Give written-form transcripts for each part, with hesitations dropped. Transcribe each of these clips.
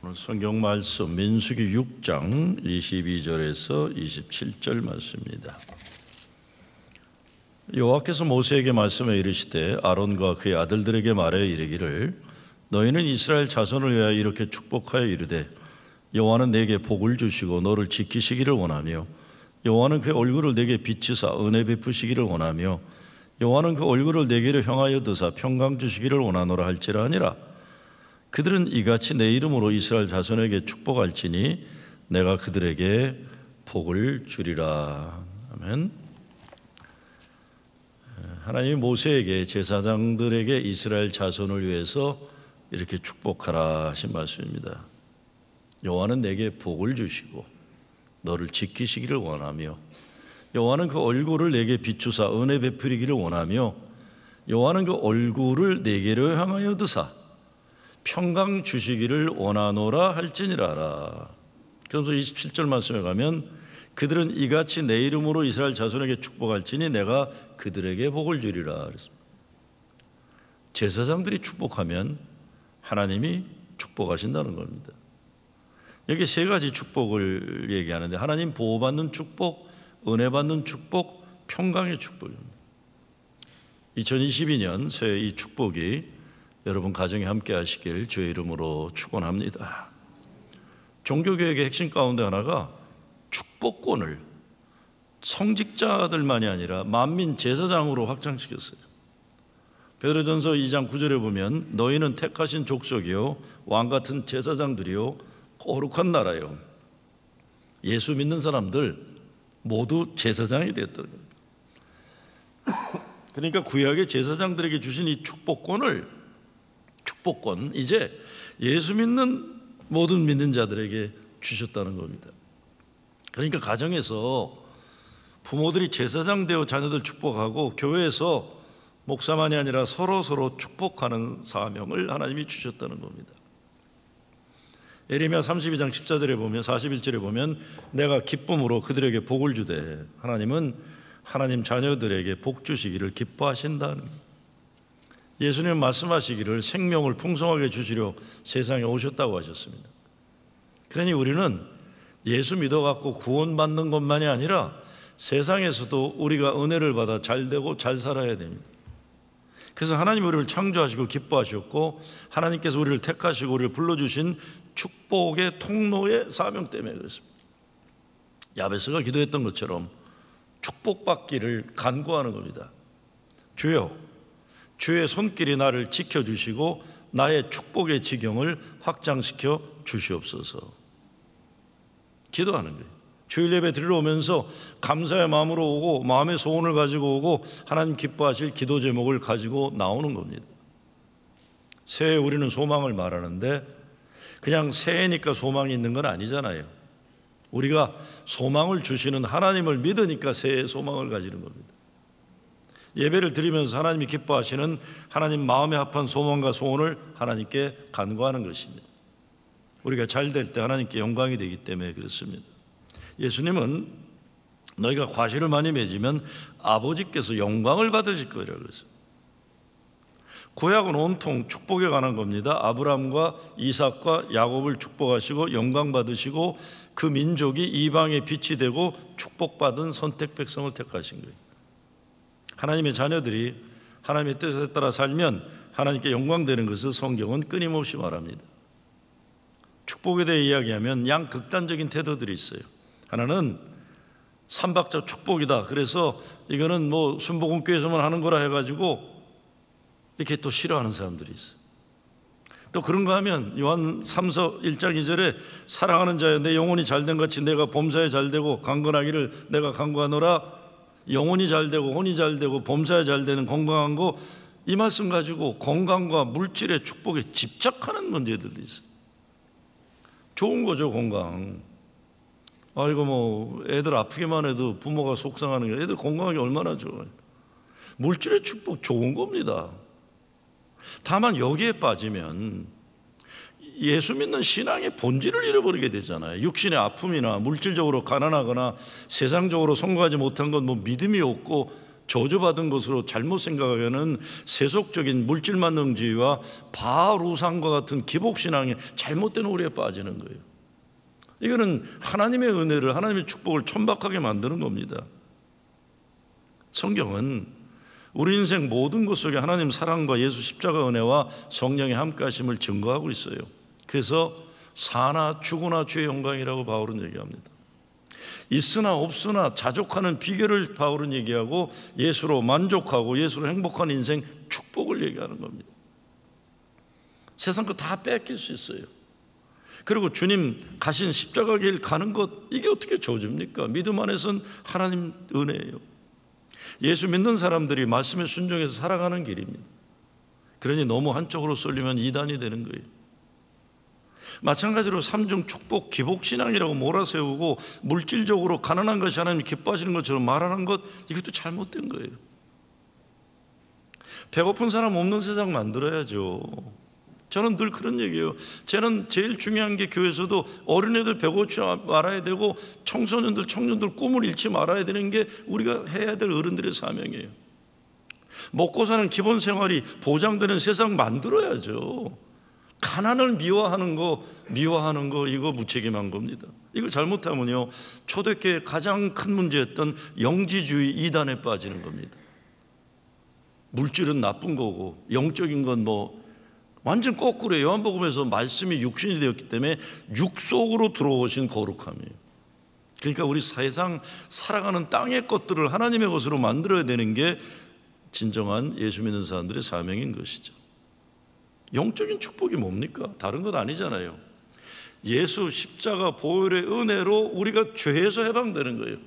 오늘 성경 말씀 민수기 6장 22절에서 27절 말씀입니다. 여호와께서 모세에게 말씀해 이르시되 아론과 그의 아들들에게 말해 이르기를 너희는 이스라엘 자손을 위하여 이렇게 축복하여 이르되 여호와는 내게 복을 주시고 너를 지키시기를 원하며 여호와는 그의 얼굴을 내게 비치사 은혜 베푸시기를 원하며 여호와는 그 얼굴을 내게로 향하여 드사 평강 주시기를 원하노라 할지라 아니라 그들은 이같이 내 이름으로 이스라엘 자손에게 축복할지니 내가 그들에게 복을 주리라. 아멘. 하나님이 모세에게 제사장들에게 이스라엘 자손을 위해서 이렇게 축복하라 하신 말씀입니다. 여호와는 내게 복을 주시고 너를 지키시기를 원하며 여호와는 그 얼굴을 내게 비추사 은혜 베푸리기를 원하며 여호와는 그 얼굴을 내게로 향하여 드사 평강 주시기를 원하노라 할지니라라. 그래서 27절 말씀에 가면 그들은 이같이 내 이름으로 이스라엘 자손에게 축복할지니 내가 그들에게 복을 주리라 그랬습니다. 제사장들이 축복하면 하나님이 축복하신다는 겁니다. 여기 세 가지 축복을 얘기하는데 하나님 보호받는 축복, 은혜 받는 축복, 평강의 축복입니다. 2022년 새해 이 축복이 여러분 가정에 함께 하시길 주의 이름으로 축원합니다. 종교개혁의 핵심 가운데 하나가 축복권을 성직자들만이 아니라 만민 제사장으로 확장시켰어요. 베드로전서 2장 9절에 보면 너희는 택하신 족속이요 왕같은 제사장들이요 거룩한 나라요. 예수 믿는 사람들 모두 제사장이 되었다는 거예요. 그러니까 구약의 제사장들에게 주신 이 축복권 이제 예수 믿는 모든 믿는 자들에게 주셨다는 겁니다. 그러니까 가정에서 부모들이 제사장 되어 자녀들 축복하고 교회에서 목사만이 아니라 서로 축복하는 사명을 하나님이 주셨다는 겁니다. 예레미야 32장 14절에 보면 41절에 보면 내가 기쁨으로 그들에게 복을 주되 하나님은 하나님 자녀들에게 복 주시기를 기뻐하신다는 겁니다. 예수님은 말씀하시기를 생명을 풍성하게 주시려 세상에 오셨다고 하셨습니다. 그러니 우리는 예수 믿어갖고 구원받는 것만이 아니라 세상에서도 우리가 은혜를 받아 잘되고 잘 살아야 됩니다. 그래서 하나님 우리를 창조하시고 기뻐하셨고 하나님께서 우리를 택하시고 우리를 불러주신 축복의 통로의 사명 때문에 그렇습니다. 야베스가 기도했던 것처럼 축복받기를 간구하는 겁니다. 주여 주의 손길이 나를 지켜주시고 나의 축복의 지경을 확장시켜 주시옵소서. 기도하는 거예요. 주일 예배 드리러 오면서 감사의 마음으로 오고 마음의 소원을 가지고 오고 하나님 기뻐하실 기도 제목을 가지고 나오는 겁니다. 새해 우리는 소망을 말하는데 그냥 새해니까 소망이 있는 건 아니잖아요. 우리가 소망을 주시는 하나님을 믿으니까 새해의 소망을 가지는 겁니다. 예배를 드리면서 하나님이 기뻐하시는 하나님 마음에 합한 소망과 소원을 하나님께 간구하는 것입니다. 우리가 잘 될 때 하나님께 영광이 되기 때문에 그렇습니다. 예수님은 너희가 과실을 많이 맺으면 아버지께서 영광을 받으실 거라고 그랬어요. 구약은 온통 축복에 관한 겁니다. 아브라함과 이삭과 야곱을 축복하시고 영광 받으시고 그 민족이 이방의 빛이 되고 축복받은 선택 백성을 택하신 거예요. 하나님의 자녀들이 하나님의 뜻에 따라 살면 하나님께 영광되는 것을 성경은 끊임없이 말합니다. 축복에 대해 이야기하면 양극단적인 태도들이 있어요. 하나는 삼박자 축복이다. 그래서 이거는 뭐 순복음교회에서만 하는 거라 해가지고 이렇게 또 싫어하는 사람들이 있어요. 또 그런가 하면 요한 3서 1장 2절에 사랑하는 자여 내 영혼이 잘된 같이 내가 범사에 잘되고 강건하기를 내가 강구하노라. 영혼이 잘되고 혼이 잘되고 범사에 잘되는 건강한 거 이 말씀 가지고 건강과 물질의 축복에 집착하는 문제들도 있어요. 좋은 거죠 건강. 이거 뭐 애들 아프기만 해도 부모가 속상하는 게 애들 건강하기 얼마나 좋아요. 물질의 축복 좋은 겁니다. 다만 여기에 빠지면 예수 믿는 신앙의 본질을 잃어버리게 되잖아요. 육신의 아픔이나 물질적으로 가난하거나 세상적으로 성공하지 못한 건 뭐 믿음이 없고 저주받은 것으로 잘못 생각하기에는 세속적인 물질만능주의와 바알 우상과 같은 기복신앙에 잘못된 오리에 빠지는 거예요. 이거는 하나님의 은혜를, 하나님의 축복을 천박하게 만드는 겁니다. 성경은 우리 인생 모든 것 속에 하나님 사랑과 예수 십자가 은혜와 성령의 함께하심을 증거하고 있어요. 그래서 사나 죽으나 주의 영광이라고 바울은 얘기합니다. 있으나 없으나 자족하는 비결을 바울은 얘기하고 예수로 만족하고 예수로 행복한 인생 축복을 얘기하는 겁니다. 세상 거 다 뺏길 수 있어요. 그리고 주님 가신 십자가 길 가는 것, 이게 어떻게 저주입니까? 믿음 안에서는 하나님 은혜예요. 예수 믿는 사람들이 말씀에 순종해서 살아가는 길입니다. 그러니 너무 한쪽으로 쏠리면 이단이 되는 거예요. 마찬가지로 삼중 축복 기복신앙이라고 몰아세우고 물질적으로 가난한 것이 하나님이 기뻐하시는 것처럼 말하는 것, 이것도 잘못된 거예요. 배고픈 사람 없는 세상 만들어야죠. 저는 늘 그런 얘기예요. 저는 제일 중요한 게 교회에서도 어린애들 배고프지 말아야 되고 청소년들, 청년들 꿈을 잃지 말아야 되는 게 우리가 해야 될 어른들의 사명이에요. 먹고 사는 기본 생활이 보장되는 세상 만들어야죠. 가난을 미워하는 거 이거 무책임한 겁니다. 이거 잘못하면요, 초대교회의 가장 큰 문제였던 영지주의 이단에 빠지는 겁니다. 물질은 나쁜 거고 영적인 건 완전 거꾸로예요. 요한복음에서 말씀이 육신이 되었기 때문에 육속으로 들어오신 거룩함이에요. 그러니까 우리 세상 살아가는 땅의 것들을 하나님의 것으로 만들어야 되는 게 진정한 예수 믿는 사람들의 사명인 것이죠. 영적인 축복이 뭡니까? 다른 것 아니잖아요. 예수 십자가 보혈의 은혜로 우리가 죄에서 해방되는 거예요.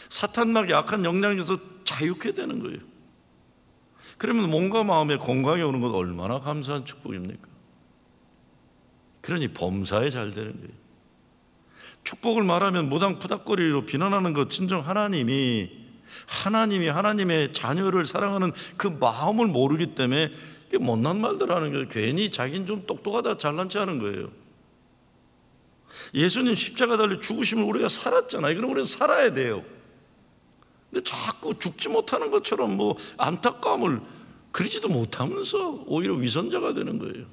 사탄막 약한 영향에서 자유케 되는 거예요. 그러면 몸과 마음의 건강에 오는 건 얼마나 감사한 축복입니까? 그러니 범사에 잘 되는 거예요. 축복을 말하면 무당푸닥거리로 비난하는 것, 진정 하나님이 하나님의 자녀를 사랑하는 그 마음을 모르기 때문에 못난 말들 하는 거예요. 괜히 자기는 좀 똑똑하다 잘난 체 하는 거예요. 예수님 십자가 달려 죽으심을 우리가 살았잖아요. 그럼 우리는 살아야 돼요. 근데 자꾸 죽지 못하는 것처럼 안타까움을 그리지도 못하면서 오히려 위선자가 되는 거예요.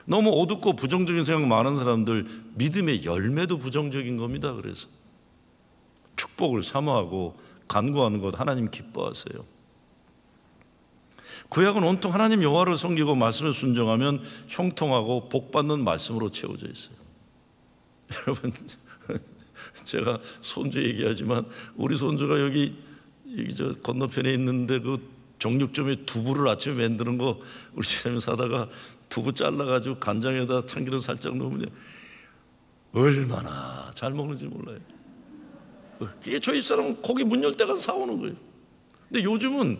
너무 어둡고 부정적인 생각 많은 사람들, 믿음의 열매도 부정적인 겁니다. 그래서 축복을 사모하고 간구하는 것 하나님 기뻐하세요. 구약은 온통 하나님 여호와를 섬기고 말씀에 순종하면 형통하고 복받는 말씀으로 채워져 있어요. 여러분, 제가 손주 얘기하지만 우리 손주가 여기 저 건너편에 있는데 그 정육점에 두부를 아침에 만드는 거 우리 집사님 사다가 두부 잘라가지고 간장에다 참기름 살짝 넣으면 얼마나 잘 먹는지 몰라요. 이게 저희 사람은 고기 문 열 때 가서 사오는 거예요. 근데 요즘은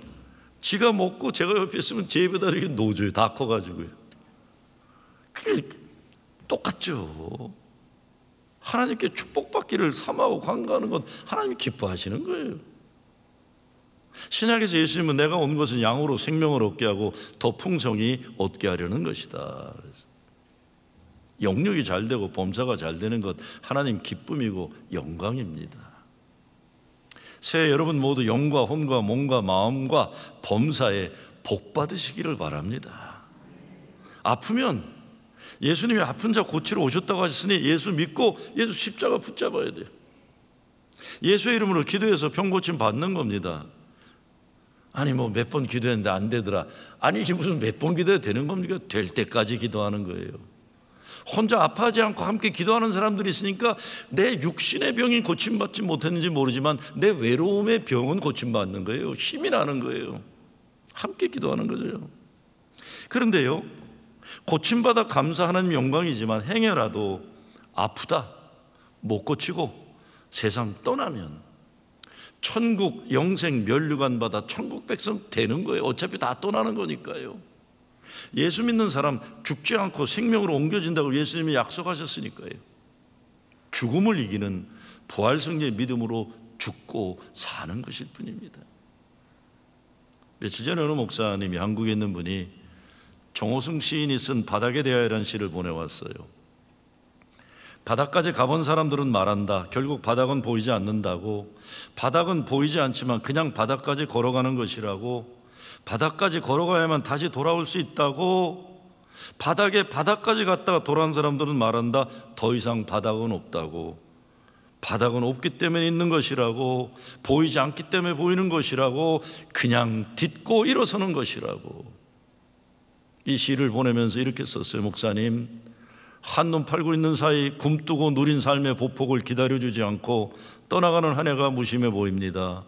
지가 먹고 제가 옆에 있으면 제 입에다 이렇게 놓아줘요. 다 커가지고요. 그게 똑같죠. 하나님께 축복받기를 사모하고 간구하는 건 하나님이 기뻐하시는 거예요. 신약에서 예수님은 내가 온 것은 양으로 생명을 얻게 하고 더 풍성히 얻게 하려는 것이다. 그래서 영육이 잘 되고 범사가 잘 되는 것 하나님 기쁨이고 영광입니다. 새해 여러분 모두 영과 혼과 몸과 마음과 범사에 복 받으시기를 바랍니다. 아프면 예수님이 아픈 자 고치러 오셨다고 하셨으니 예수 믿고 예수 십자가 붙잡아야 돼요. 예수의 이름으로 기도해서 병 고침 받는 겁니다. 아니 몇 번 기도했는데 안 되더라. 아니 이게 무슨 몇 번 기도해야 되는 겁니까? 될 때까지 기도하는 거예요. 혼자 아파하지 않고 함께 기도하는 사람들이 있으니까 내 육신의 병이 고침받지 못했는지 모르지만 내 외로움의 병은 고침받는 거예요. 힘이 나는 거예요. 함께 기도하는 거죠. 그런데요, 고침받아 감사 하나님 영광이지만 행여라도 아프다 못 고치고 세상 떠나면 천국 영생 면류관 받아 천국 백성 되는 거예요. 어차피 다 떠나는 거니까요. 예수 믿는 사람 죽지 않고 생명으로 옮겨진다고 예수님이 약속하셨으니까요. 죽음을 이기는 부활승리의 믿음으로 죽고 사는 것일 뿐입니다. 며칠 전에 어느 목사님이 한국에 있는 분이 정호승 시인이 쓴 바닥에 대하여라는 시를 보내왔어요. 바닥까지 가본 사람들은 말한다. 결국 바닥은 보이지 않는다고. 바닥은 보이지 않지만 그냥 바닥까지 걸어가는 것이라고. 바닥까지 걸어가야만 다시 돌아올 수 있다고. 바닥까지 갔다가 돌아온 사람들은 말한다. 더 이상 바닥은 없다고. 바닥은 없기 때문에 있는 것이라고. 보이지 않기 때문에 보이는 것이라고. 그냥 딛고 일어서는 것이라고. 이 시를 보내면서 이렇게 썼어요. 목사님, 한눈 팔고 있는 사이 굼뜨고 누린 삶의 보폭을 기다려주지 않고 떠나가는 한 해가 무심해 보입니다.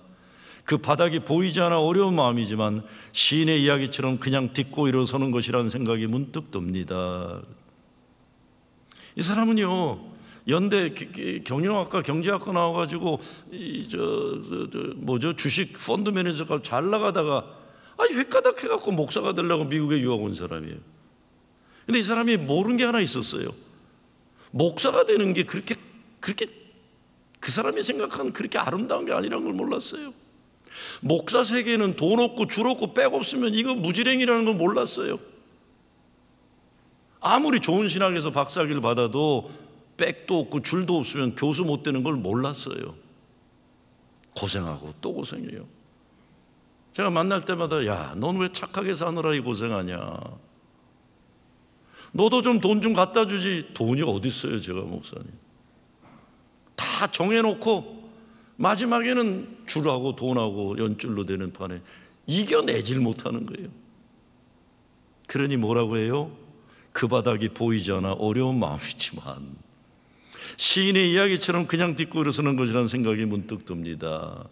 그 바닥이 보이지 않아 어려운 마음이지만 시인의 이야기처럼 그냥 딛고 일어서는 것이라는 생각이 문득 듭니다. 이 사람은요, 연대 경영학과 경제학과 나와가지고 주식 펀드 매니저가 잘 나가다가 획가닥 해갖고 목사가 되려고 미국에 유학 온 사람이에요. 근데 이 사람이 모르는 게 하나 있었어요. 목사가 되는 게 그렇게 그 사람이 생각하는 그렇게 아름다운 게 아니라는 걸 몰랐어요. 목사 세계에는 돈 없고 줄 없고 백 없으면 이거 무지랭이라는 걸 몰랐어요. 아무리 좋은 신학에서 박사학위를 받아도 백도 없고 줄도 없으면 교수 못 되는 걸 몰랐어요. 고생하고 또 고생해요. 제가 만날 때마다 야, 넌 왜 착하게 사느라 이 고생하냐. 너도 좀 돈 좀 갖다 주지. 돈이 어디 있어요, 제가 목사님. 다 정해놓고 마지막에는 줄하고 돈하고 연줄로 되는 판에 이겨내질 못하는 거예요. 그러니 뭐라고 해요? 그 바닥이 보이지 않아 어려운 마음이지만 시인의 이야기처럼 그냥 딛고 일어서는 것이라는 생각이 문득 듭니다.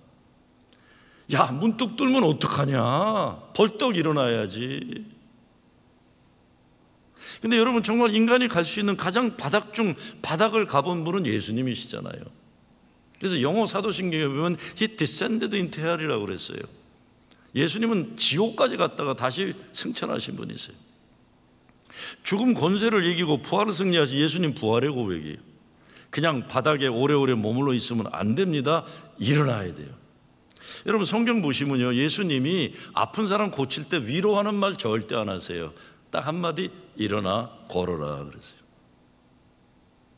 야, 문득 들면 어떡하냐. 벌떡 일어나야지. 근데 여러분, 정말 인간이 갈 수 있는 가장 바닥 중 바닥을 가본 분은 예수님이시잖아요. 그래서 영어 사도신경에 보면 He descended into hell이라고 그랬어요. 예수님은 지옥까지 갔다가 다시 승천하신 분이세요. 죽음 권세를 이기고 부활을 승리하신 예수님 부활의 고백이에요. 그냥 바닥에 오래오래 머물러 있으면 안 됩니다. 일어나야 돼요. 여러분, 성경 보시면요, 예수님이 아픈 사람 고칠 때 위로하는 말 절대 안 하세요. 딱 한마디, 일어나 걸어라 그랬어요.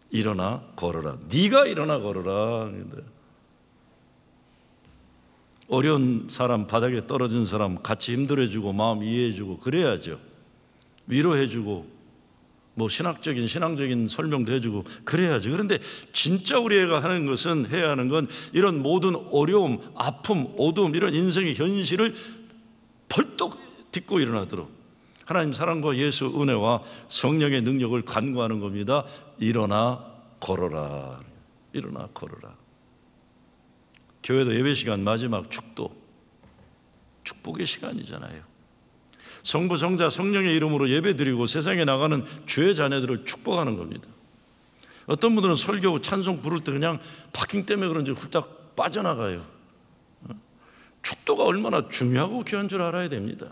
일어나 걸어라. 네가 일어나 걸어라. 어려운 사람, 바닥에 떨어진 사람 같이 힘들어주고 마음 이해해주고 그래야죠. 위로해주고 신앙적인 설명도 해주고 그래야죠. 그런데 진짜 우리가 하는 것은, 해야 하는 건 이런 모든 어려움, 아픔, 어두움, 이런 인생의 현실을 벌떡 딛고 일어나도록 하나님 사랑과 예수 은혜와 성령의 능력을 간구하는 겁니다. 일어나 걸어라. 일어나 걸어라. 교회도 예배 시간 마지막 축복의 시간이잖아요. 성부, 성자, 성령의 이름으로 예배드리고 세상에 나가는 주의 자녀들을 축복하는 겁니다. 어떤 분들은 설교, 찬송 부를 때 그냥 파킹 때문에 그런지 훌쩍 빠져나가요. 축도가 얼마나 중요하고 귀한 줄 알아야 됩니다.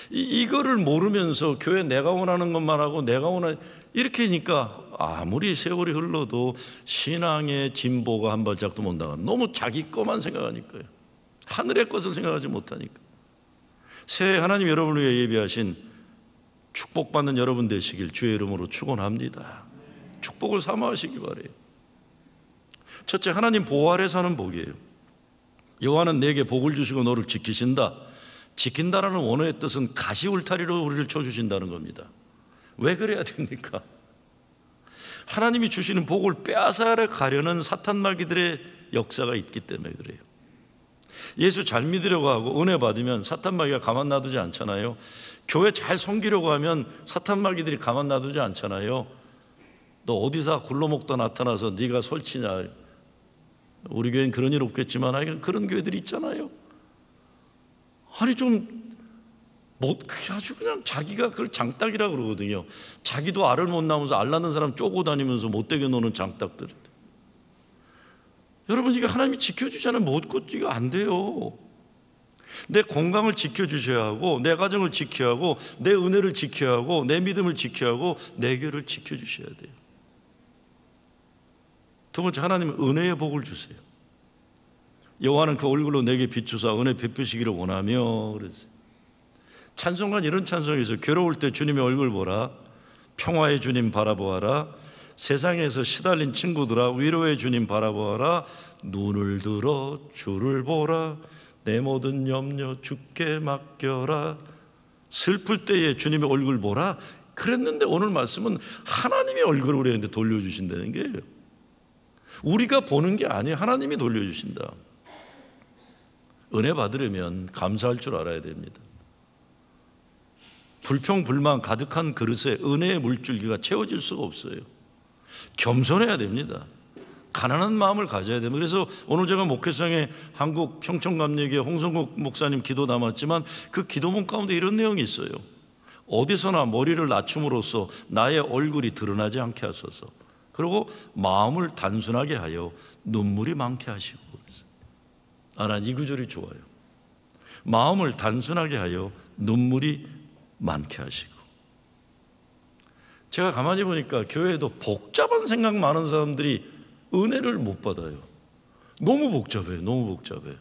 이거를 모르면서 교회 내가 원하는 것만 하고 내가 원하는 이렇게 하니까 아무리 세월이 흘러도 신앙의 진보가 한 발짝도 못 나가. 너무 자기 것만 생각하니까요. 하늘의 것을 생각하지 못하니까. 새해 하나님 여러분을 위해 예비하신 축복받는 여러분 되시길 주의 이름으로 축원합니다. 축복을 사모하시기 바래요. 첫째, 하나님 보호 아래 사는 복이에요. 여호와는 내게 복을 주시고 너를 지키신다. 지킨다라는 원어의 뜻은 가시울타리로 우리를 쳐주신다는 겁니다. 왜 그래야 됩니까? 하나님이 주시는 복을 빼앗아 가려는 사탄 마귀들의 역사가 있기 때문에 그래요. 예수 잘 믿으려고 하고 은혜 받으면 사탄 마귀가 가만 놔두지 않잖아요. 교회 잘 섬기려고 하면 사탄 마귀들이 가만 놔두지 않잖아요. 너 어디서 굴러먹다 나타나서 네가 설치냐. 우리 교회는 그런 일 없겠지만 그런 교회들이 있잖아요. 아니 그게 아주 그냥 자기가 그걸 장딱이라고 그러거든요. 자기도 알을 못 낳으면서 알 낳는 사람 쪼고 다니면서 못되게 노는 장딱들. 여러분, 이게 하나님이 지켜주잖아요. 못 이거 안 돼요. 내 건강을 지켜주셔야 하고, 내 가정을 지켜야 하고, 내 은혜를 지켜야 하고, 내 믿음을 지켜야 하고, 내 교회를 지켜주셔야 돼요. 두 번째, 하나님은 은혜의 복을 주세요. 여호와는 그 얼굴로 내게 비추사 은혜 베푸시기를 원하며 그랬어요. 찬송가 이런 찬송이 있어요. 괴로울 때 주님의 얼굴 보라. 평화의 주님 바라보아라. 세상에서 시달린 친구들아 위로의 주님 바라보아라. 눈을 들어 주를 보라. 내 모든 염려 주께 맡겨라. 슬플 때에 주님의 얼굴 보라 그랬는데 오늘 말씀은 하나님의 얼굴을 우리한테 돌려주신다는 거예요. 우리가 보는 게 아니에요. 하나님이 돌려주신다. 은혜 받으려면 감사할 줄 알아야 됩니다. 불평불만 가득한 그릇에 은혜의 물줄기가 채워질 수가 없어요. 겸손해야 됩니다. 가난한 마음을 가져야 됩니다. 그래서 오늘 제가 목회성에 한국 평촌감리교회 홍성국 목사님 기도 담았지만 그 기도문 가운데 이런 내용이 있어요. 어디서나 머리를 낮춤으로써 나의 얼굴이 드러나지 않게 하소서. 그리고 마음을 단순하게 하여 눈물이 많게 하시고. 난 이 구절이 좋아요. 마음을 단순하게 하여 눈물이 많게 하시고. 제가 가만히 보니까 교회에도 복잡한 생각 많은 사람들이 은혜를 못 받아요. 너무 복잡해요. 너무 복잡해요.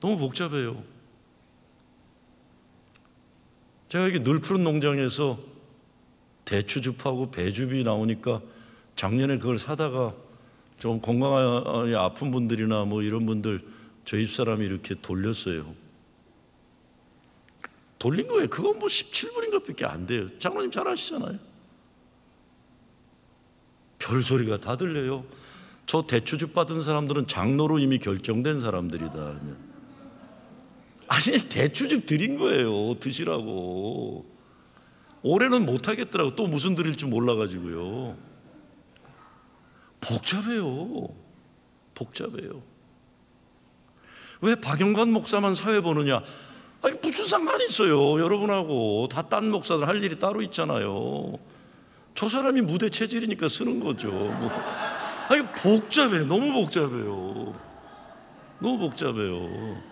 너무 복잡해요. 제가 이게 늘푸른 농장에서 대추즙하고 배즙이 나오니까 작년에 그걸 사다가 좀 건강에 아픈 분들이나 뭐 이런 분들 저희 집사람이 이렇게 돌렸어요. 돌린 거예요. 그건 뭐 17불인가 밖에 안 돼요. 장로님 잘 아시잖아요. 별소리가 다 들려요. 저 대추즙 받은 사람들은 장로로 이미 결정된 사람들이다. 아니 대추즙 드린 거예요. 드시라고. 올해는 못하겠더라고. 또 무슨 드릴 줄 몰라가지고요. 복잡해요. 복잡해요. 왜 박영관 목사만 사회 보느냐? 아니 무슨 상관이 있어요. 여러분하고 다 딴 목사들 할 일이 따로 있잖아요. 저 사람이 무대 체질이니까 쓰는 거죠. 뭐. 아니 복잡해. 너무 복잡해요. 너무 복잡해요.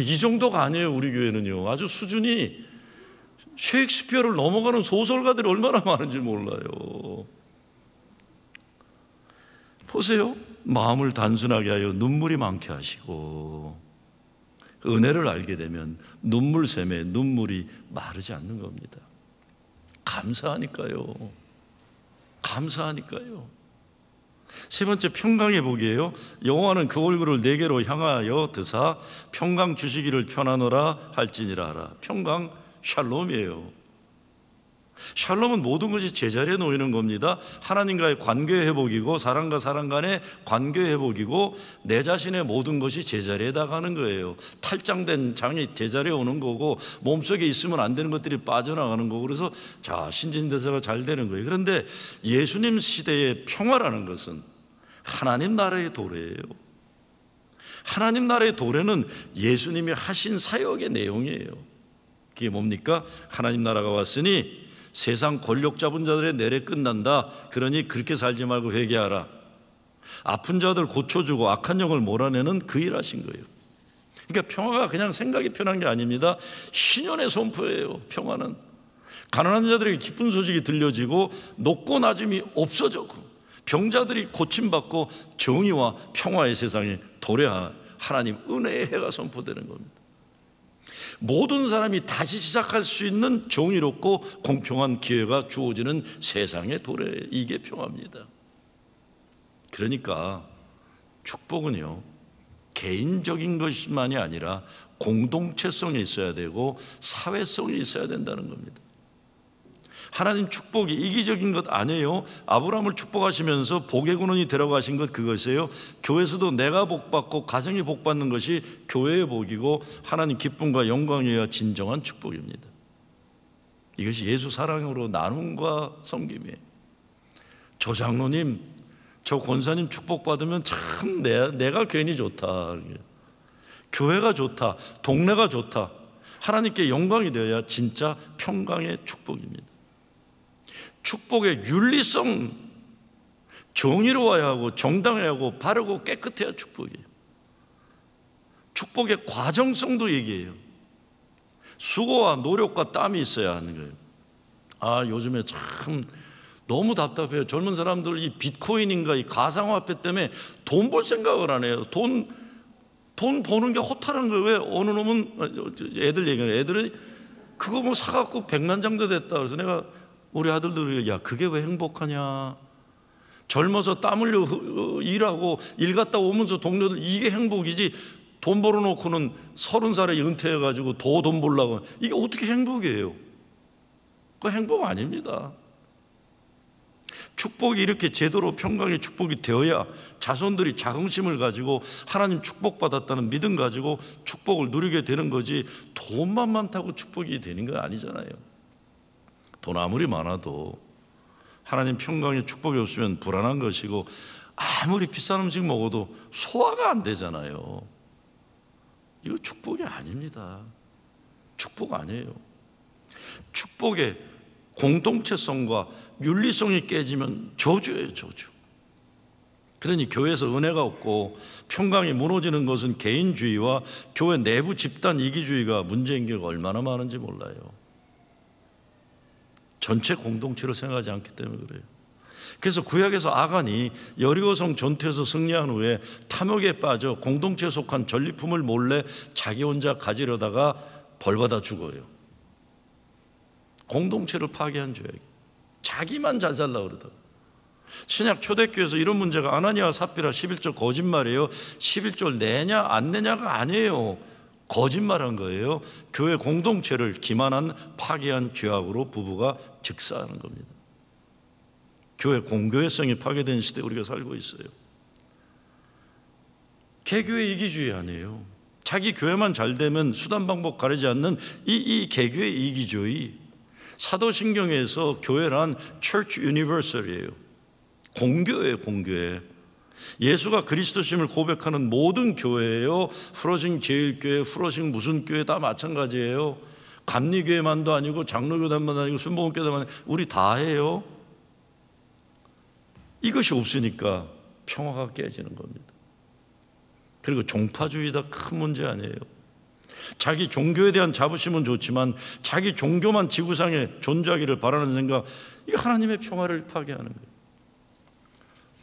이 정도가 아니에요. 우리 교회는요. 아주 수준이 셰익스피어를 넘어가는 소설가들이 얼마나 많은지 몰라요. 보세요. 마음을 단순하게 하여 눈물이 많게 하시고. 은혜를 알게 되면 눈물샘에 눈물이 마르지 않는 겁니다. 감사하니까요. 감사하니까요. 세 번째 평강의 복이에요. 여호와는 그 얼굴을 내게로 향하여 드사 평강 주시기를 편하노라 할지니라 하라. 평강 샬롬이에요. 샬롬은 모든 것이 제자리에 놓이는 겁니다. 하나님과의 관계의 회복이고 사람과 사람 간의 관계의 회복이고 내 자신의 모든 것이 제자리에 나가는 거예요. 탈장된 장이 제자리에 오는 거고 몸속에 있으면 안 되는 것들이 빠져나가는 거고 그래서 자 신진대사가 잘 되는 거예요. 그런데 예수님 시대의 평화라는 것은 하나님 나라의 도래예요. 하나님 나라의 도래는 예수님이 하신 사역의 내용이에요. 그게 뭡니까? 하나님 나라가 왔으니 세상 권력 잡은 자들의 내래 끝난다. 그러니 그렇게 살지 말고 회개하라. 아픈 자들 고쳐주고 악한 영을 몰아내는 그 일 하신 거예요. 그러니까 평화가 그냥 생각이 편한 게 아닙니다. 신년의 선포예요. 평화는 가난한 자들에게 기쁜 소식이 들려지고 높고 낮음이 없어지고 병자들이 고침받고 정의와 평화의 세상에 도래한 하나님 은혜의 해가 선포되는 겁니다. 모든 사람이 다시 시작할 수 있는 정의롭고 공평한 기회가 주어지는 세상의 도래, 이게 평화입니다. 그러니까 축복은요 개인적인 것만이 아니라 공동체성이 있어야 되고 사회성이 있어야 된다는 겁니다. 하나님 축복이 이기적인 것 아니에요. 아브라함을 축복하시면서 복의 근원이 데려가신 것 그것이에요. 교회에서도 내가 복받고 가정이 복받는 것이 교회의 복이고 하나님 기쁨과 영광이어야 진정한 축복입니다. 이것이 예수 사랑으로 나눔과 섬김이에요. 조 장로님, 저 권사님 축복받으면 참 내가 괜히 좋다. 교회가 좋다. 동네가 좋다. 하나님께 영광이 되어야 진짜 평강의 축복입니다. 축복의 윤리성, 정의로워야 하고 정당해야 하고 바르고 깨끗해야 축복이에요. 축복의 과정성도 얘기해요. 수고와 노력과 땀이 있어야 하는 거예요. 요즘에 참 너무 답답해요. 젊은 사람들 이 비트코인인가 이 가상화폐 때문에 돈 벌 생각을 안 해요. 돈 버는 게 허탈한 거예요. 왜? 어느 놈은 애들 얘기해요. 애들이 그거 뭐 사갖고 백만장자 됐다. 그래서 내가 우리 아들들이 야 그게 왜 행복하냐? 젊어서 땀 흘려 일하고 일 갔다 오면서 동료들 이게 행복이지, 돈 벌어놓고는 30살에 은퇴해가지고 더 돈 벌려고, 이게 어떻게 행복이에요? 그거 행복 아닙니다. 축복이 이렇게 제대로 평강의 축복이 되어야 자손들이 자긍심을 가지고 하나님 축복받았다는 믿음 가지고 축복을 누리게 되는 거지, 돈만 많다고 축복이 되는 건 아니잖아요. 돈 아무리 많아도 하나님 평강의 축복이 없으면 불안한 것이고, 아무리 비싼 음식 먹어도 소화가 안 되잖아요. 이거 축복이 아닙니다. 축복 아니에요. 축복의 공동체성과 윤리성이 깨지면 저주예요, 저주. 그러니 교회에서 은혜가 없고 평강이 무너지는 것은 개인주의와 교회 내부 집단 이기주의가 문제인 경우가 얼마나 많은지 몰라요. 전체 공동체를 생각하지 않기 때문에 그래요. 그래서 구약에서 아간이 여리고성 전투에서 승리한 후에 탐욕에 빠져 공동체에 속한 전리품을 몰래 자기 혼자 가지려다가 벌받아 죽어요. 공동체를 파괴한 죄악이, 자기만 잘 살려고 그러다가. 신약 초대교회에서 이런 문제가 아나니아와 삽비라 11절 거짓말이에요. 11절 내냐 안 내냐가 아니에요. 거짓말한 거예요. 교회 공동체를 기만한 파괴한 죄악으로 부부가 직사하는 겁니다. 교회 공교회성이 파괴된 시대에 우리가 살고 있어요. 개교회 이기주의 아니에요. 자기 교회만 잘 되면 수단 방법 가리지 않는 이 개교회 이기주의. 사도신경에서 교회란 Church Universal이에요. 공교회예요, 공교회. 예수가 그리스도심을 고백하는 모든 교회예요. 프로싱 제일교회, 프로싱 무슨 교회 다 마찬가지예요. 감리교회만도 아니고 장로교단만 아니고 순복음교단만 아니고 우리 다 해요. 이것이 없으니까 평화가 깨지는 겁니다. 그리고 종파주의다 큰 문제 아니에요. 자기 종교에 대한 자부심은 좋지만 자기 종교만 지구상에 존재하기를 바라는 생각, 이게 하나님의 평화를 파괴하는 거예요.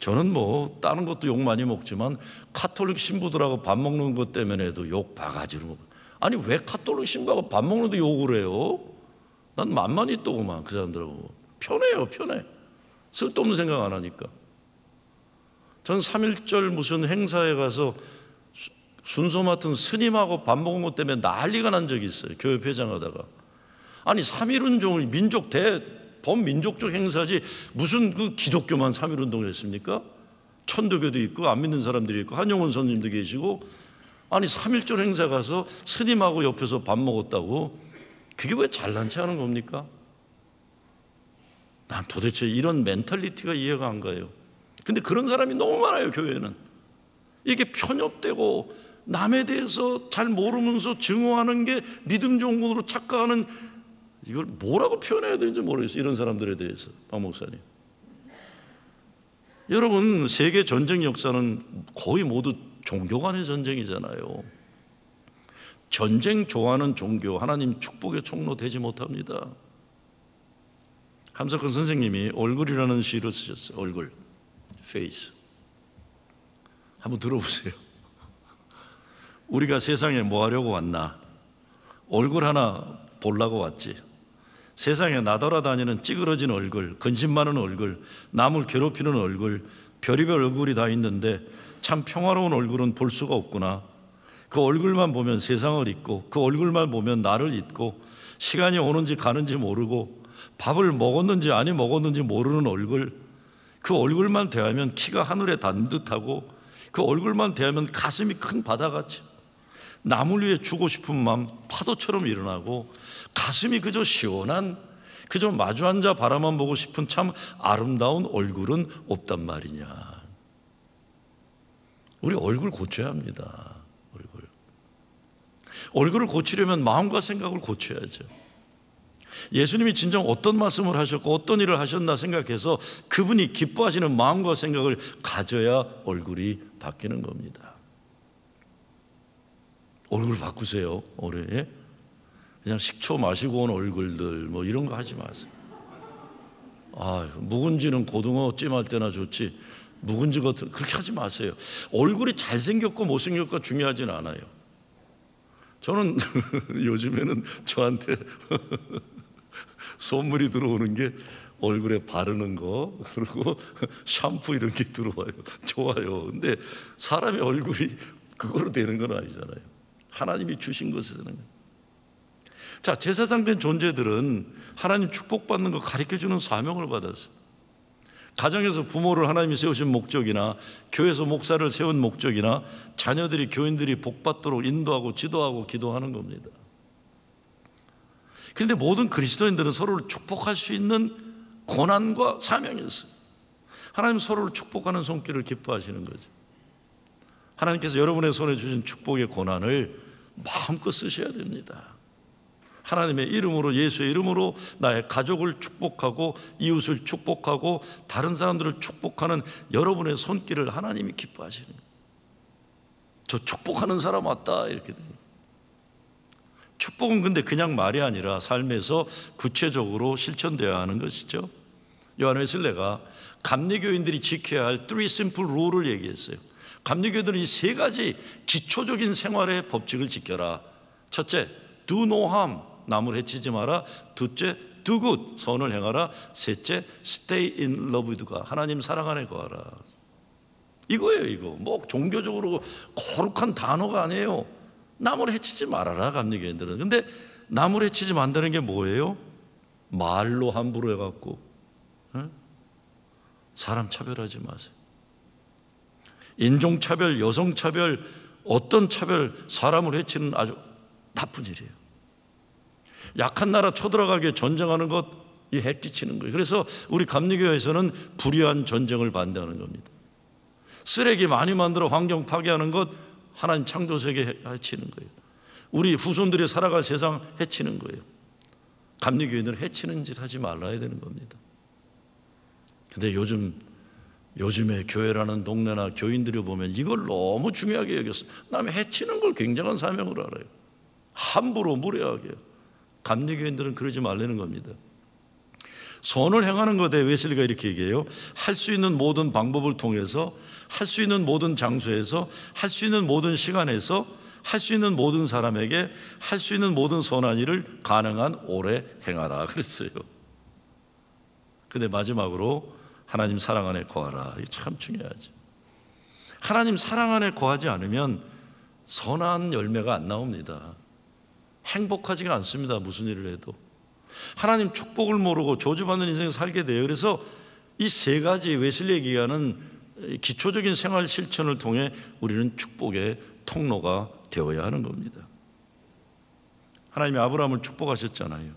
저는 뭐 다른 것도 욕 많이 먹지만 카톨릭 신부들하고 밥 먹는 것 때문에도 욕 바가지로 먹어요. 아니 왜 카톨릭 신부하고 밥 먹는데 욕을 해요? 난 만만히 있더구만. 그 사람들하고 편해요, 편해. 쓸데없는 생각 안 하니까. 전 3.1절 무슨 행사에 가서 순서 맡은 스님하고 밥 먹은 것 때문에 난리가 난 적이 있어요. 교회 회장하다가. 아니 3.1운동을 민족 범민족적 행사지 무슨 그 기독교만 3.1운동을 했습니까? 천도교도 있고 안 믿는 사람들이 있고 한용운 선생님도 계시고, 아니 3.1절 행사 가서 스님하고 옆에서 밥 먹었다고, 그게 왜 잘난 체 하는 겁니까? 난 도대체 이런 멘탈리티가 이해가 안 가요. 근데 그런 사람이 너무 많아요, 교회는. 이게 편협되고 남에 대해서 잘 모르면서 증오하는 게 믿음 정권으로 착각하는, 이걸 뭐라고 표현해야 되는지 모르겠어요. 이런 사람들에 대해서. 박 목사님, 여러분 세계 전쟁 역사는 거의 모두 종교 간의 전쟁이잖아요. 전쟁 좋아하는 종교 하나님 축복의 총로 되지 못합니다. 함석헌 선생님이 얼굴이라는 시를 쓰셨어요. 얼굴, face. 한번 들어보세요. 우리가 세상에 뭐 하려고 왔나? 얼굴 하나 보려고 왔지. 세상에 나돌아다니는 찌그러진 얼굴, 근심 많은 얼굴, 남을 괴롭히는 얼굴, 별의별 얼굴이 다 있는데 참 평화로운 얼굴은 볼 수가 없구나. 그 얼굴만 보면 세상을 잊고, 그 얼굴만 보면 나를 잊고, 시간이 오는지 가는지 모르고, 밥을 먹었는지 아니 먹었는지 모르는 얼굴, 그 얼굴만 대하면 키가 하늘에 닿는 듯하고, 그 얼굴만 대하면 가슴이 큰 바다같이, 남을 위해 주고 싶은 마음 파도처럼 일어나고, 가슴이 그저 시원한, 그저 마주 앉아 바라만 보고 싶은 참 아름다운 얼굴은 없단 말이냐. 우리 얼굴 고쳐야 합니다. 얼굴을 고치려면 마음과 생각을 고쳐야죠. 예수님이 진정 어떤 말씀을 하셨고 어떤 일을 하셨나 생각해서 그분이 기뻐하시는 마음과 생각을 가져야 얼굴이 바뀌는 겁니다. 얼굴 바꾸세요. 올해 그냥 식초 마시고 온 얼굴들 뭐 이런 거 하지 마세요. 묵은지는 고등어 찜할 때나 좋지 묵은지 같은 그렇게 하지 마세요. 얼굴이 잘생겼고 못생겼고 중요하진 않아요. 저는 요즘에는 저한테 선물이 들어오는 게 얼굴에 바르는 거, 그리고 샴푸 이런 게 들어와요. 좋아요. 근데 사람의 얼굴이 그거로 되는 건 아니잖아요. 하나님이 주신 것에서는. 자, 제사장된 존재들은 하나님 축복받는 거 가르쳐주는 사명을 받았어요. 가정에서 부모를 하나님이 세우신 목적이나 교회에서 목사를 세운 목적이나 자녀들이 교인들이 복받도록 인도하고 지도하고 기도하는 겁니다. 그런데 모든 그리스도인들은 서로를 축복할 수 있는 고난과 사명이 있어요. 하나님 서로를 축복하는 손길을 기뻐하시는 거죠. 하나님께서 여러분의 손에 주신 축복의 고난을 마음껏 쓰셔야 됩니다. 하나님의 이름으로, 예수의 이름으로 나의 가족을 축복하고 이웃을 축복하고 다른 사람들을 축복하는 여러분의 손길을 하나님이 기뻐하시는 거예요. 저 축복하는 사람 왔다 이렇게 돼요. 축복은 근데 그냥 말이 아니라 삶에서 구체적으로 실천되어야 하는 것이죠. 요한 웨슬레가 감리교인들이 지켜야 할 3 simple rule을 얘기했어요. 감리교인들은 이 3가지 기초적인 생활의 법칙을 지켜라. 첫째, do no harm, 남을 해치지 마라. 둘째, do good, 선을 행하라. 셋째, stay in love with God, 하나님 사랑 안에 거하라. 이거예요. 이거 뭐 종교적으로 거룩한 단어가 아니에요. 남을 해치지 말아라, 감리교인들은. 근데 남을 해치지 만다는 게 뭐예요? 말로 함부로 해갖고 사람 차별하지 마세요. 인종차별, 여성차별, 어떤 차별, 사람을 해치는 아주 나쁜 일이에요. 약한 나라 쳐들어가게 전쟁하는 것, 이 해끼치는 거예요. 그래서 우리 감리교회에서는 불의한 전쟁을 반대하는 겁니다. 쓰레기 많이 만들어 환경 파괴하는 것, 하나님 창조세계 해치는 거예요. 우리 후손들이 살아갈 세상 해치는 거예요. 감리교인들은 해치는 짓 하지 말아야 되는 겁니다. 근데 요즘에 교회라는 동네나 교인들이 보면 이걸 너무 중요하게 여겼어요. 남의 해치는 걸 굉장한 사명으로 알아요. 함부로 무례하게. 감리교인들은 그러지 말라는 겁니다. 선을 행하는 것에 웨슬리가 이렇게 얘기해요. 할 수 있는 모든 방법을 통해서, 할 수 있는 모든 장소에서, 할 수 있는 모든 시간에서, 할 수 있는 모든 사람에게 할 수 있는 모든 선한 일을 가능한 오래 행하라 그랬어요. 근데 마지막으로 하나님 사랑 안에 거하라. 이게 참 중요하죠. 하나님 사랑 안에 거하지 않으면 선한 열매가 안 나옵니다. 행복하지가 않습니다. 무슨 일을 해도. 하나님 축복을 모르고 저주받는 인생을 살게 돼요. 그래서 이 3가지 웨슬리의 기간은 기초적인 생활 실천을 통해 우리는 축복의 통로가 되어야 하는 겁니다. 하나님이 아브라함을 축복하셨잖아요.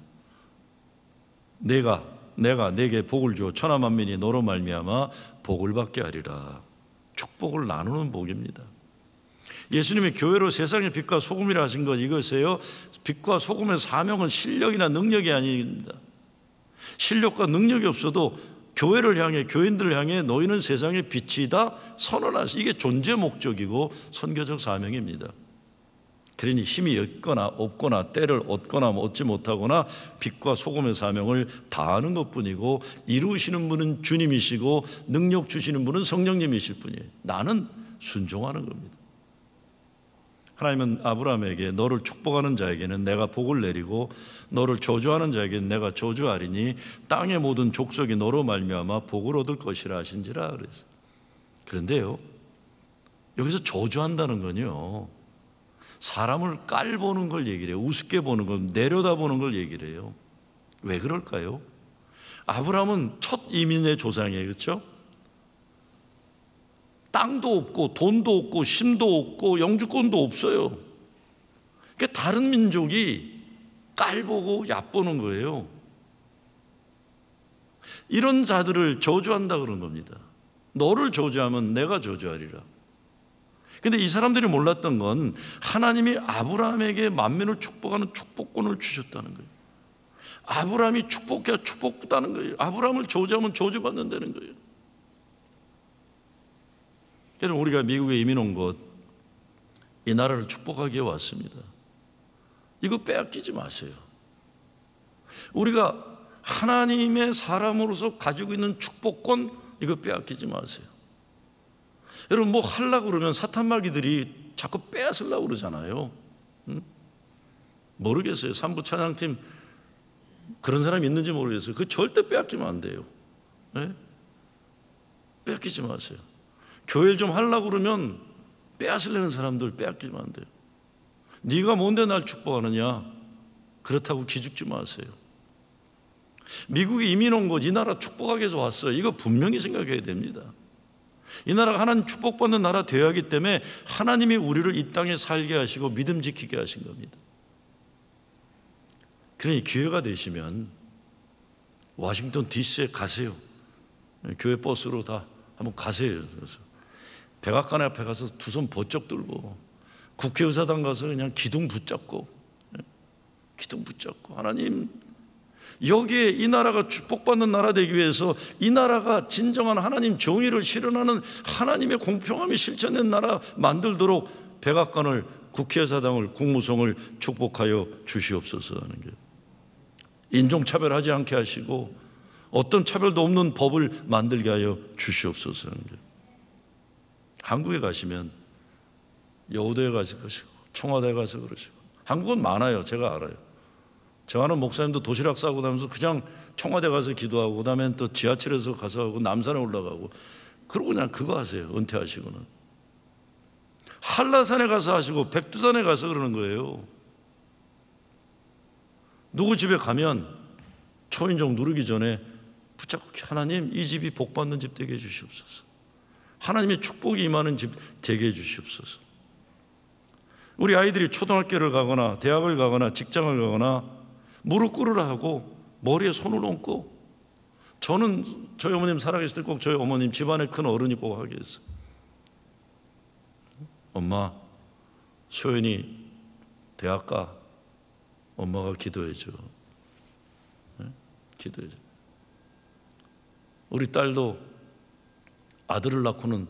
내가 내게 복을 주어 천하 만민이 너로 말미암아 복을 받게 하리라. 축복을 나누는 복입니다. 예수님이 교회로 세상의 빛과 소금이라 하신 것 이것이에요. 빛과 소금의 사명은 실력이나 능력이 아닙니다. 실력과 능력이 없어도 교회를 향해, 교인들을 향해 너희는 세상의 빛이다 선언하시. 이게 존재 목적이고 선교적 사명입니다. 그러니 힘이 있거나 없거나 때를 얻거나 얻지 못하거나 빛과 소금의 사명을 다하는 것뿐이고, 이루시는 분은 주님이시고 능력 주시는 분은 성령님이실 뿐이에요. 나는 순종하는 겁니다. 하나님은 아브라함에게 너를 축복하는 자에게는 내가 복을 내리고 너를 저주하는 자에게는 내가 저주하리니 땅의 모든 족속이 너로 말미암아 복을 얻을 것이라 하신지라 그랬어요. 그런데요, 여기서 저주한다는 건요, 사람을 깔보는 걸 얘기를 해요. 우습게 보는 걸, 내려다보는 걸 얘기를 해요. 왜 그럴까요? 아브라함은 첫 이민의 조상이에요. 그렇죠? 땅도 없고 돈도 없고 힘도 없고 영주권도 없어요. 그러니까 다른 민족이 깔보고 얕보는 거예요. 이런 자들을 저주한다 그런 겁니다. 너를 저주하면 내가 저주하리라. 근데 이 사람들이 몰랐던 건 하나님이 아브라함에게 만민을 축복하는 축복권을 주셨다는 거예요. 아브라함이 축복해야 축복받는 거예요. 아브라함을 저주하면 저주받는다는 거예요. 여러분, 우리가 미국에 이민 온 것, 이 나라를 축복하기 위해 왔습니다. 이거 빼앗기지 마세요. 우리가 하나님의 사람으로서 가지고 있는 축복권, 이거 빼앗기지 마세요. 여러분, 뭐 하려고 그러면 사탄마귀들이 자꾸 빼앗으려고 그러잖아요. 모르겠어요. 삼부 찬양팀 그런 사람이 있는지 모르겠어요. 그 절대 빼앗기면 안 돼요. 네? 빼앗기지 마세요. 교회를 좀 하려고 그러면 빼앗으려는 사람들 빼앗기면 안 돼요. 네가 뭔데 날 축복하느냐? 그렇다고 기죽지 마세요. 미국에 이민 온 것, 이 나라 축복하기 위해서 왔어요. 이거 분명히 생각해야 됩니다. 이 나라가 하나님 축복받는 나라 되어야 하기 때문에 하나님이 우리를 이 땅에 살게 하시고 믿음 지키게 하신 겁니다. 그러니 기회가 되시면 워싱턴 DC에 가세요. 교회 버스로 다 한번 가세요. 그래서 백악관 앞에 가서 두 손 번쩍 들고 국회의사당 가서 그냥 기둥 붙잡고 하나님, 여기에 이 나라가 축복받는 나라 되기 위해서 이 나라가 진정한 하나님 정의를 실현하는 하나님의 공평함이 실천된 나라 만들도록 백악관을, 국회의사당을, 국무성을 축복하여 주시옵소서 하는 게, 인종차별하지 않게 하시고 어떤 차별도 없는 법을 만들게 하여 주시옵소서 하는 게, 한국에 가시면 여우도에 가서 그러시고 청와대에 가서 그러시고, 한국은 많아요. 제가 알아요. 저 아는 목사님도 도시락 싸고 다니면서 그냥 청와대 가서 기도하고, 그 다음엔 또 지하철에서 가서 하고, 남산에 올라가고, 그러고 그냥 그거 하세요. 은퇴하시고는 한라산에 가서 하시고 백두산에 가서 그러는 거예요. 누구 집에 가면 초인종 누르기 전에 붙잡고, 하나님 이 집이 복받는 집 되게 해주시옵소서, 하나님의 축복이 임하는 집 되게 해주시옵소서. 우리 아이들이 초등학교를 가거나 대학을 가거나 직장을 가거나 무릎 꿇으라 하고 머리에 손을 얹고, 저는 저희 어머님 살아계실 때 꼭 저희 어머님, 집안에 큰 어른이 꼭 하게 했어요. 엄마, 소연이 대학 가. 엄마가 기도해줘. 기도해줘. 우리 딸도 아들을 낳고는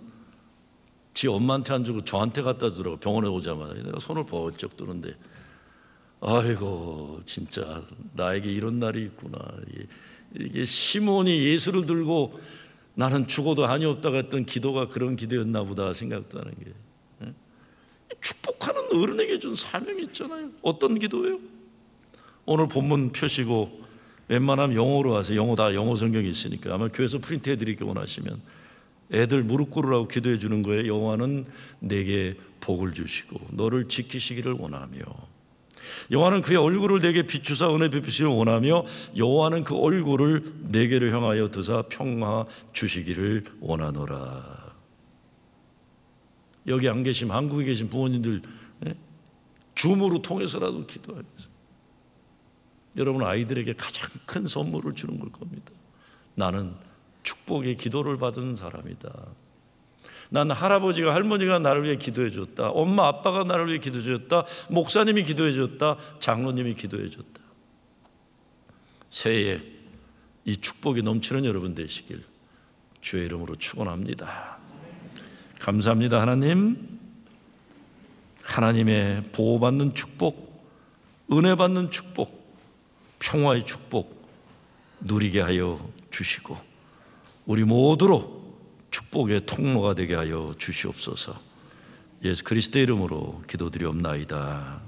지 엄마한테 안 주고 저한테 갖다 주더라고. 병원에 오자마자 내가 손을 번쩍 드는데, 아이고 진짜 나에게 이런 날이 있구나. 이게 시몬이 예수를 들고 나는 죽어도 한이 없다고 했던 기도가 그런 기도였나 보다 생각도 하는 게, 축복하는 어른에게 준 사명이 있잖아요. 어떤 기도예요? 오늘 본문 펴시고 웬만하면 영어로 하세요. 영어 성경이 있으니까 아마 교회에서 프린트해 드리기 원하시면 애들 무릎 꿇으라고 기도해 주는 거예요. 여호와는 내게 복을 주시고 너를 지키시기를 원하며, 여호와는 그의 얼굴을 내게 비추사 은혜 베푸시기를 원하며, 여호와는 그 얼굴을 내게로 향하여 드사 평화 주시기를 원하노라. 여기 안 계신, 한국에 계신 부모님들 줌으로 통해서라도 기도하겠습니다. 여러분 아이들에게 가장 큰 선물을 주는 걸 겁니다. 나는 축복의 기도를 받은 사람이다. 난 할아버지가 할머니가 나를 위해 기도해 줬다. 엄마 아빠가 나를 위해 기도해 줬다. 목사님이 기도해 줬다. 장로님이 기도해 줬다. 새해에 이 축복이 넘치는 여러분 되시길 주의 이름으로 축원합니다. 감사합니다. 하나님, 하나님의 보호받는 축복, 은혜 받는 축복, 평화의 축복 누리게 하여 주시고 우리 모두로 축복의 통로가 되게 하여 주시옵소서. 예수 그리스도의 이름으로 기도드리옵나이다.